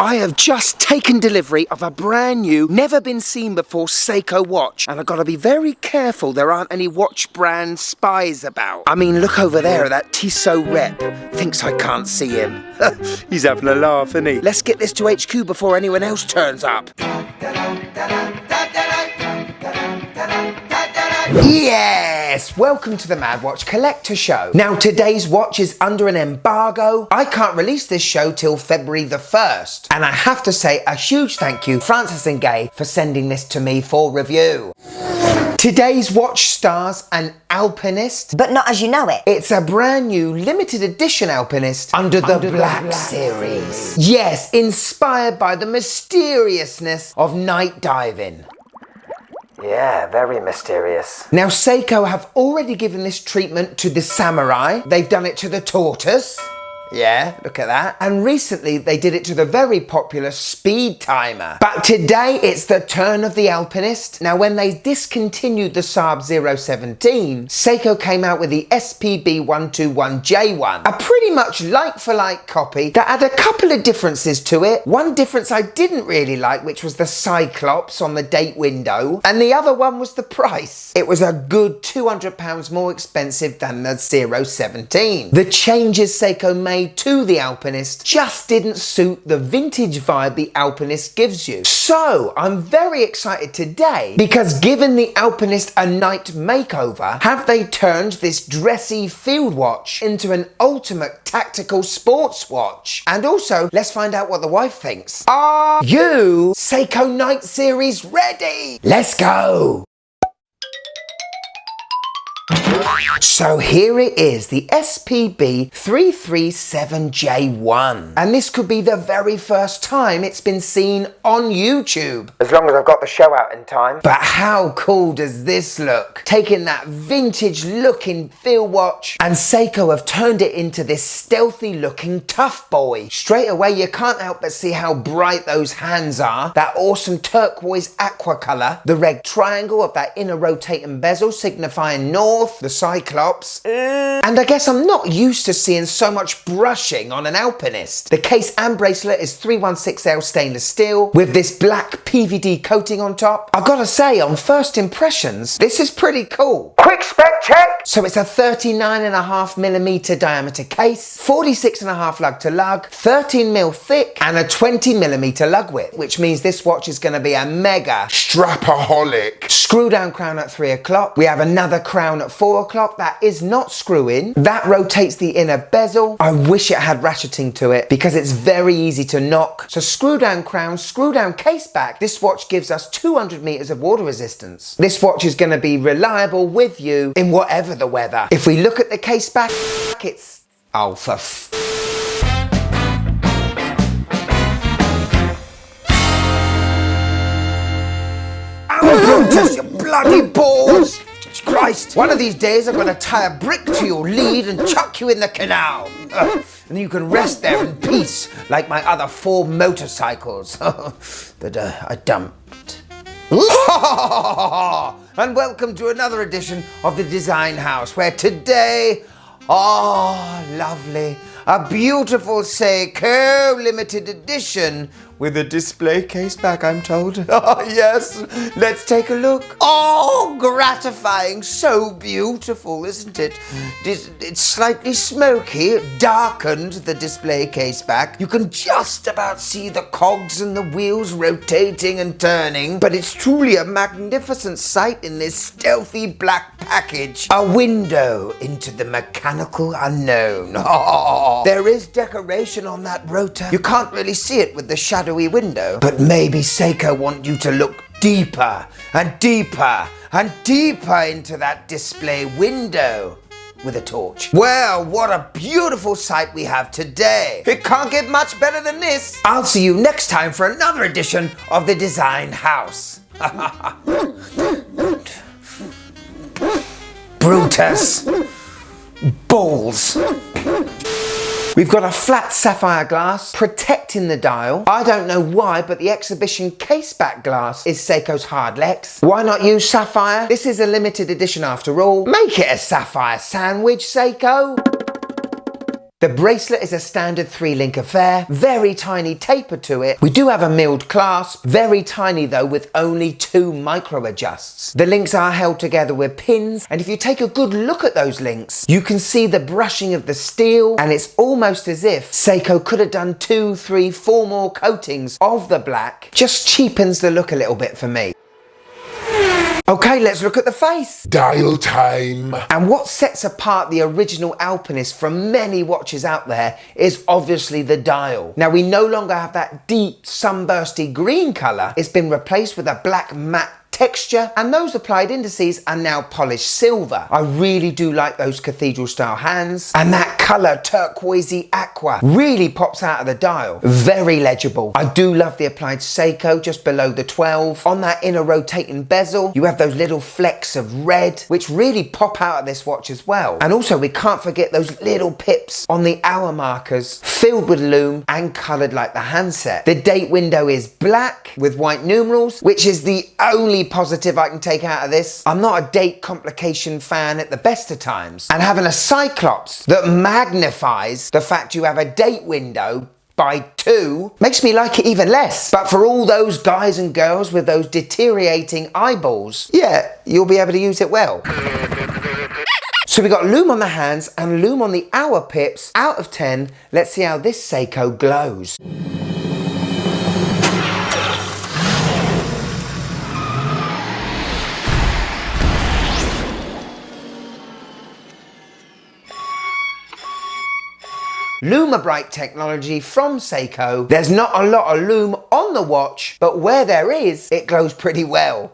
I have just taken delivery of a brand new, never been seen before Seiko watch, and I've got to be very careful there aren't any watch brand spies about. I mean, look over there at that Tissot rep. Thinks I can't see him. He's having a laugh, isn't he? Let's get this to HQ before anyone else turns up. Yes! Welcome to the Mad Watch Collector Show. Now, today's watch is under an embargo. I can't release this show till February the 1st. And I have to say a huge thank you, Francis and Gay, for sending this to me for review. Today's watch stars an Alpinist. But not as you know it. It's a brand new limited edition Alpinist under the Black series. Yes, inspired by the mysteriousness of night diving. Yeah, very mysterious. Now, Seiko have already given this treatment to the Samurai. They've done it to the Tortoise. Yeah, look at that. And recently they did it to the very popular Speed Timer. But today it's the turn of the Alpinist. Now, when they discontinued the Saab 017, Seiko came out with the SPB337J1, a pretty much like-for-like copy that had a couple of differences to it. One difference I didn't really like, which was the Cyclops on the date window, and the other one was the price. It was a good £200 more expensive than the 017. The changes Seiko made to the Alpinist just didn't suit the vintage vibe the Alpinist gives you. So I'm very excited today because, given the Alpinist a night makeover, have they turned this dressy field watch into an ultimate tactical sports watch? And also, let's find out what the wife thinks. Are you Seiko Night Series ready? Let's go! So here it is, the SPB337J1. And this could be the very first time it's been seen on YouTube. As long as I've got the show out in time. But how cool does this look? Taking that vintage looking field watch, and Seiko have turned it into this stealthy looking tough boy. Straight away you can't help but see how bright those hands are. That awesome turquoise aqua colour. The red triangle of that inner rotating bezel signifying north. The Cyclops. And I guess I'm not used to seeing so much brushing on an Alpinist. The case and bracelet is 316L stainless steel with this black PVD coating on top. I gotta say, on first impressions, this is pretty cool. Quick spec check! So it's a 39.5mm diameter case, 46.5 lug to lug, 13mm thick, and a 20mm lug width, which means this watch is gonna be a mega strapaholic. Screw down crown at 3 o'clock. We have another crown at 4 o'clock that is not screw in. That rotates the inner bezel. I wish it had ratcheting to it because it's very easy to knock. So screw down crown, screw down case back. This watch gives us 200 meters of water resistance. This watch is going to be reliable with you in whatever the weather. If we look at the case back, it's... oh, for f... Brutus, you bloody balls! Christ, one of these days I'm going to tie a brick to your lead and chuck you in the canal. And you can rest there in peace like my other 4 motorcycles that I dumped. And welcome to another edition of the Design House, where today, oh lovely, a beautiful Seiko limited edition with a display case back, I'm told. Oh yes, let's take a look. Oh, gratifying, so beautiful, isn't it? It's slightly smoky, it darkened the display case back. You can just about see the cogs and the wheels rotating and turning, but it's truly a magnificent sight in this stealthy black package. A window into the mechanical unknown. Oh, there is decoration on that rotor. You can't really see it with the shadowy window, but maybe Seiko want you to look deeper and deeper and deeper into that display window with a torch. Well, what a beautiful sight we have today. It can't get much better than this. I'll see you next time for another edition of the Design House. Brutus. Balls. We've got a flat sapphire glass protecting the dial. I don't know why, but the exhibition case back glass is Seiko's Hardlex. Why not use sapphire? This is a limited edition after all. Make it a sapphire sandwich, Seiko. The bracelet is a standard 3-link affair, very tiny taper to it. We do have a milled clasp, very tiny though, with only 2 micro adjusts. The links are held together with pins, and if you take a good look at those links, you can see the brushing of the steel, and it's almost as if Seiko could have done 2, 3, 4 more coatings of the black. Just cheapens the look a little bit for me. Okay, let's look at the face. Dial time. And what sets apart the original Alpinist from many watches out there is obviously the dial. Now, we no longer have that deep sunbursty green colour. It's been replaced with a black matte texture, and those applied indices are now polished silver. I really do like those cathedral style hands, and that colour turquoisey aqua really pops out of the dial. Very legible. I do love the applied Seiko just below the 12. On that inner rotating bezel, you have those little flecks of red which really pop out of this watch as well. And also we can't forget those little pips on the hour markers, filled with lume and coloured like the handset. The date window is black with white numerals, which is the only positive I can take out of this. I'm not a date complication fan at the best of times, and having a Cyclops that magnifies the fact you have a date window by 2 makes me like it even less. But for all those guys and girls with those deteriorating eyeballs, yeah, you'll be able to use it well. So we got lume on the hands and lume on the hour pips. Out of 10, let's see how this Seiko glows. LumiBrite technology from Seiko. There's not a lot of lume on the watch, but where there is, it glows pretty well.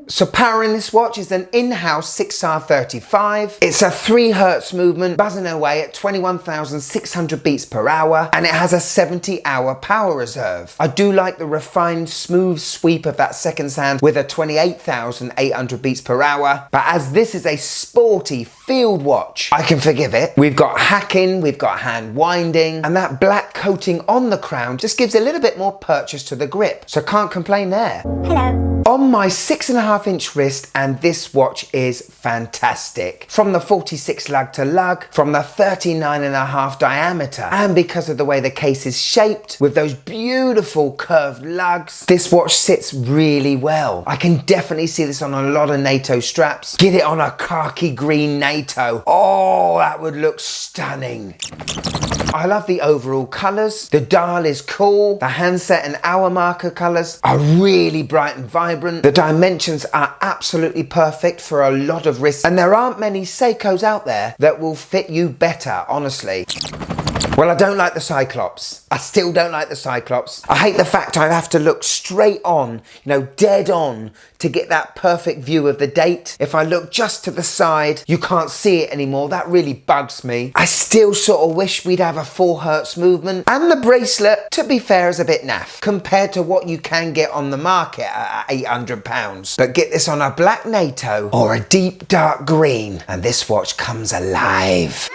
So powering this watch is an in-house 6R35. It's a 3 Hz movement, buzzing away at 21,600 beats per hour, and it has a 70-hour power reserve. I do like the refined, smooth sweep of that second hand with a 28,800 beats per hour, but as this is a sporty field watch, I can forgive it. We've got hacking, we've got hand winding, and that black coating on the crown just gives a little bit more purchase to the grip, so can't complain there. Hello. On my 6.5-inch wrist, and this watch is fantastic. From the 46 lug to lug, from the 39.5 diameter, and because of the way the case is shaped with those beautiful curved lugs, this watch sits really well. I can definitely see this on a lot of NATO straps. Get it on a khaki green NATO. Oh, that would look stunning. I love the overall colours. The dial is cool. The handset and hour marker colours are really bright and vibrant. The dimensions are absolutely perfect for a lot of wrists, and there aren't many Seikos out there that will fit you better, honestly. Well, I don't like the Cyclops. I still don't like the Cyclops. I hate the fact I have to look straight on, dead on, to get that perfect view of the date. If I look just to the side, you can't see it anymore. That really bugs me. I still sort of wish we'd have a 4 Hz movement. And the bracelet, to be fair, is a bit naff compared to what you can get on the market at £800. But get this on a black NATO or a deep dark green, and this watch comes alive.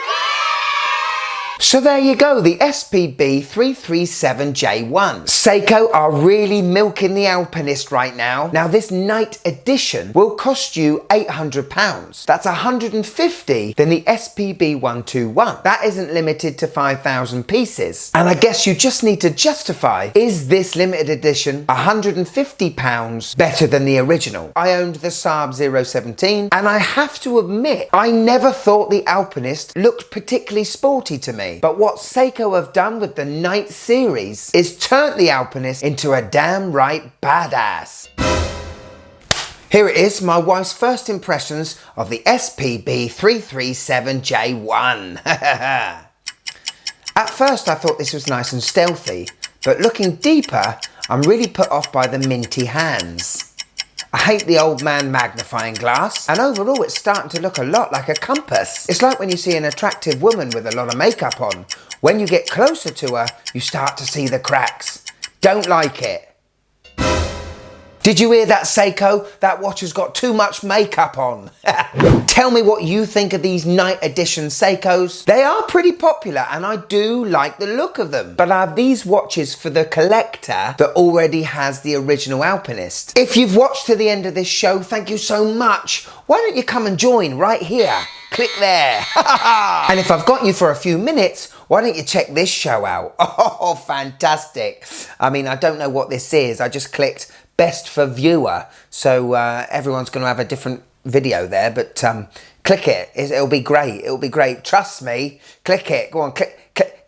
So there you go, the SPB337J1. Seiko are really milking the Alpinist right now. Now this night edition will cost you £800. That's £150 than the SPB121. That isn't limited to 5,000 pieces. And I guess you just need to justify, is this limited edition £150 better than the original? I owned the Saab 017, and I have to admit, I never thought the Alpinist looked particularly sporty to me. But what Seiko have done with the Night series is turned the Alpinist into a damn right badass. Here it is, my wife's first impressions of the SPB337J1. At first I thought this was nice and stealthy, but looking deeper, I'm really put off by the minty hands. I hate the old man magnifying glass, and overall it's starting to look a lot like a compass. It's like when you see an attractive woman with a lot of makeup on. When you get closer to her, you start to see the cracks. Don't like it. Did you hear that, Seiko? That watch has got too much makeup on. Tell me what you think of these night edition Seikos. They are pretty popular and I do like the look of them. But are these watches for the collector that already has the original Alpinist? If you've watched to the end of this show, thank you so much. Why don't you come and join right here? click there. And if I've got you for a few minutes, why don't you check this show out? Oh, fantastic. I mean, I don't know what this is. I just clicked best for viewer. So everyone's going to have a different video there, but click it. It'll be great. It'll be great. Trust me. Click it. Go on, click it.